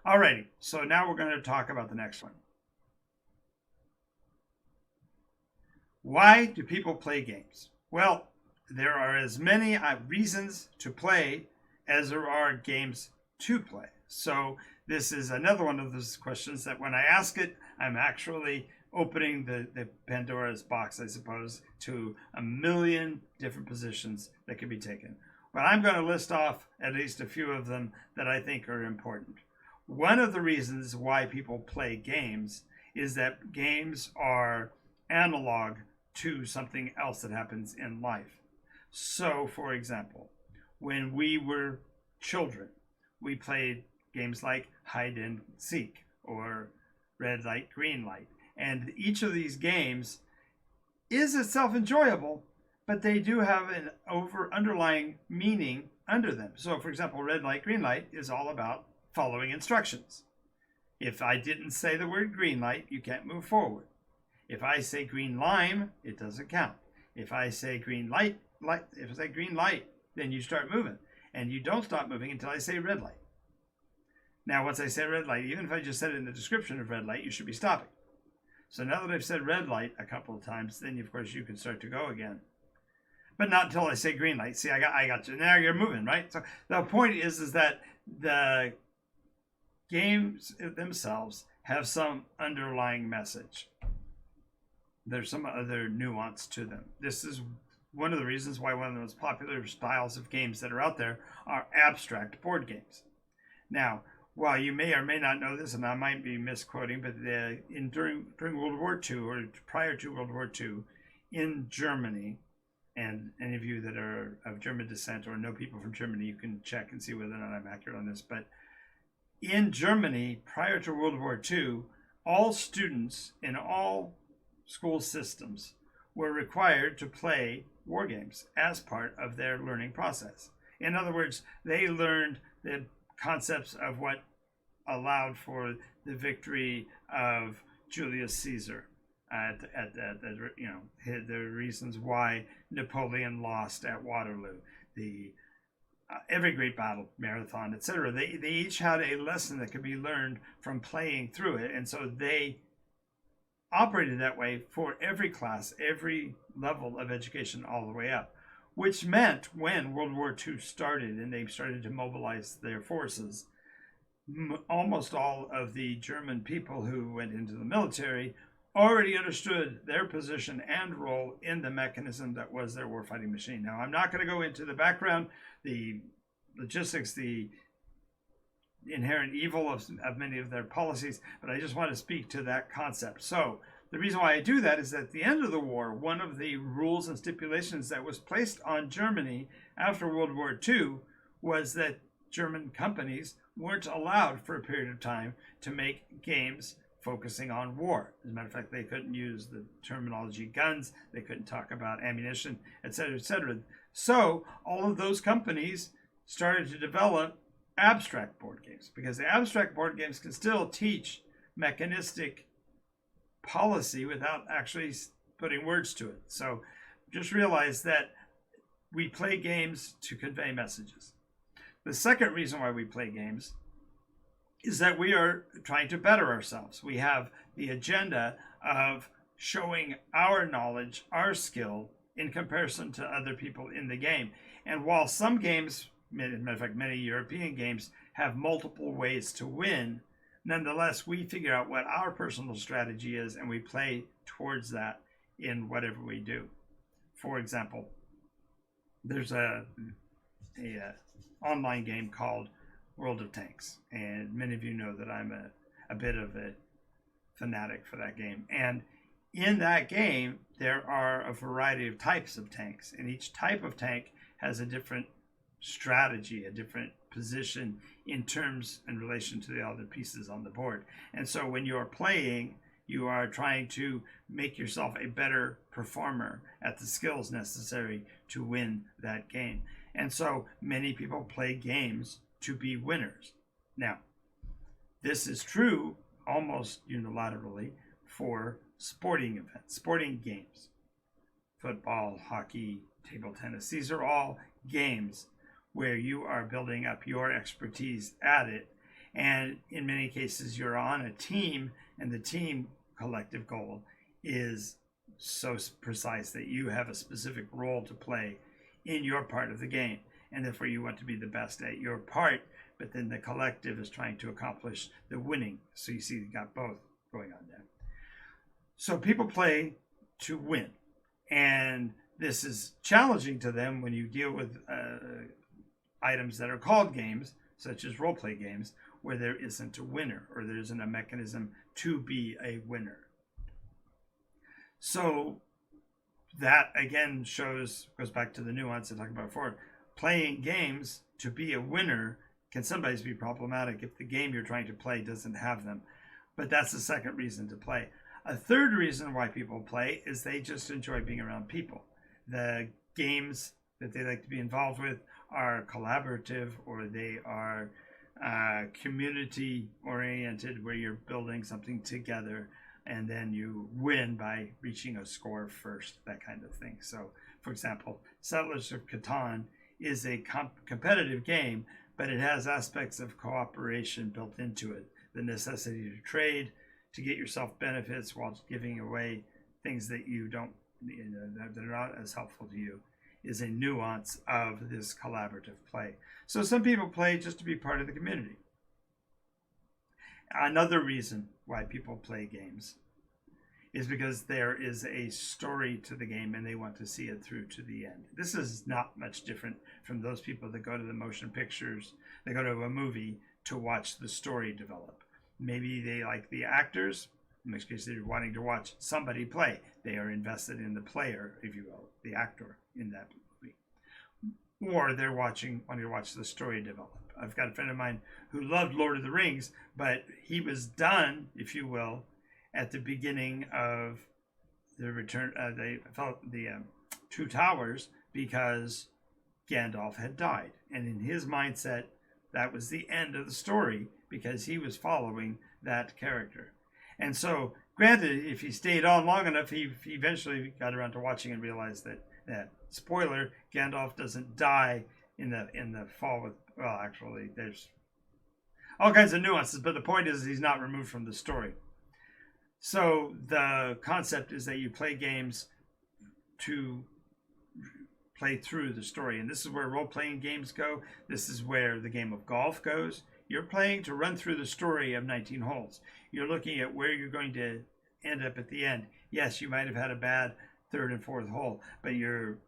Alrighty, so now we're going to talk about the next one. Why do people play games? Well, there are as many reasons to play as there are games to play. So this is another one of those questions that when I ask it, I'm actually opening the Pandora's box, I suppose, to a million different positions that can be taken. But I'm going to list off at least a few of them that I think are important. One of the reasons why people play games is that games are analog to something else that happens in life. So, for example, when we were children, we played games like hide and seek or red light, green light. And each of these games is itself enjoyable, but they do have an underlying meaning under them. So, for example, red light, green light is all about following instructions. If I didn't say the word green light, you can't move forward. If I say green lime, it doesn't count. If I say green light, if I say green light, then you start moving. And you don't stop moving until I say red light. Now, once I say red light, even if I just said it in the description of red light, you should be stopping. So now that I've said red light a couple of times, then of course you can start to go again. But not until I say green light. See, I got you. Now you're moving, right? So the point is that the games themselves have some underlying message. There's some other nuance to them. This is one of the reasons why one of the most popular styles of games that are out there are abstract board games. Now, while you may or may not know this, and I might be misquoting, but during World War II or prior to World War II, in Germany, and any of you that are of German descent or know people from Germany, you can check and see whether or not I'm accurate on this. But in Germany, prior to World War II, all students in all school systems were required to play war games as part of their learning process. In other words, they learned the concepts of what allowed for the victory of Julius Caesar, the reasons why Napoleon lost at Waterloo, every great battle, marathon, etc. They each had a lesson that could be learned from playing through it, and so they operated that way for every class, every level of education, all the way up. Which meant when World War II started and they started to mobilize their forces, almost all of the German people who went into the military already understood their position and role in the mechanism that was their warfighting machine. Now, I'm not going to go into the background, the logistics, the inherent evil of many of their policies, but I just want to speak to that concept. So the reason why I do that is that at the end of the war, one of the rules and stipulations that was placed on Germany after World War II was that German companies weren't allowed for a period of time to make games focusing on war. As a matter of fact, they couldn't use the terminology guns, they couldn't talk about ammunition, etc., etc. So all of those companies started to develop abstract board games, because the abstract board games can still teach mechanistic policy without actually putting words to it. So just realize that we play games to convey messages. The second reason why we play games is that we are trying to better ourselves. We have the agenda of showing our knowledge, our skill in comparison to other people in the game. And while some games, as a matter of fact, many European games have multiple ways to win, nonetheless, we figure out what our personal strategy is and we play towards that in whatever we do. For example, there's a online game called World of Tanks, and many of you know that I'm a bit of a fanatic for that game. And in that game, there are a variety of types of tanks, and each type of tank has a different strategy, a different position in terms and relation to the other pieces on the board. And so when you're playing, you are trying to make yourself a better performer at the skills necessary to win that game. And so many people play games to be winners. Now, this is true almost unilaterally for sporting events, sporting games. Football, hockey, table tennis. These are all games where you are building up your expertise at it. And in many cases, you're on a team, and the team collective goal is so precise that you have a specific role to play in your part of the game. And therefore, you want to be the best at your part, but then the collective is trying to accomplish the winning. So you see, you got both going on there. So people play to win. And this is challenging to them when you deal with items that are called games, such as role-play games, where there isn't a winner or there isn't a mechanism to be a winner. So that again goes back to the nuance I talked about before. Playing games to be a winner can sometimes be problematic if the game you're trying to play doesn't have them. But that's the second reason to play. A third reason why people play is they just enjoy being around people. The games that they like to be involved with are collaborative, or they are community oriented, where you're building something together and then you win by reaching a score first, that kind of thing. So, for example, Settlers of Catan is a competitive game, but it has aspects of cooperation built into it. The necessity to trade, to get yourself benefits while giving away things that you don't, that are not as helpful to you, is a nuance of this collaborative play. So some people play just to be part of the community. Another reason why people play games is because there is a story to the game and they want to see it through to the end. This is not much different from those people that go to the motion pictures, they go to a movie to watch the story develop. Maybe they like the actors, in which case they're wanting to watch somebody play. They are invested in the player, if you will, the actor in that movie. Or they're wanting to watch the story develop. I've got a friend of mine who loved Lord of the Rings, but he was done, if you will, at the beginning of the return, the Two Towers, because Gandalf had died. And in his mindset, that was the end of the story, because he was following that character. And so, granted, if he stayed on long enough, he eventually got around to watching and realized that spoiler, Gandalf doesn't die in the fall with, well, actually, there's all kinds of nuances, but the point is he's not removed from the story. So the concept is that you play games to play through the story. And this is where role-playing games go. This is where the game of golf goes. You're playing to run through the story of 19 holes. You're looking at where you're going to end up at the end. Yes, you might have had a bad third and fourth hole, but your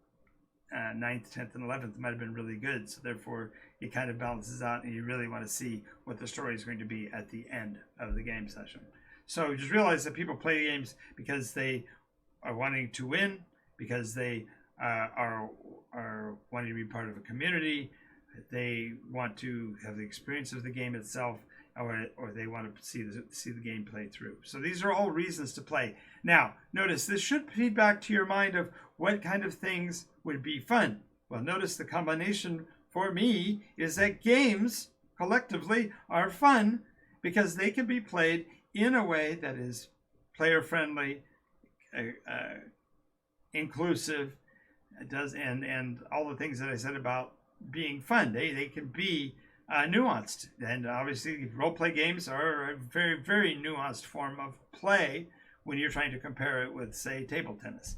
9th, 10th, and 11th might have been really good. So therefore, it kind of balances out, and you really want to see what the story is going to be at the end of the game session. So just realize that people play games because they are wanting to win, because they are wanting to be part of a community. They want to have the experience of the game itself, or they want to see the game play through. So these are all reasons to play. Now, notice this should feed back to your mind of what kind of things would be fun. Well, notice the combination for me is that games collectively are fun because they can be played in a way that is player-friendly, inclusive, and all the things that I said about being fun. They can be nuanced. And obviously, role-play games are a very, very nuanced form of play when you're trying to compare it with, say, table tennis.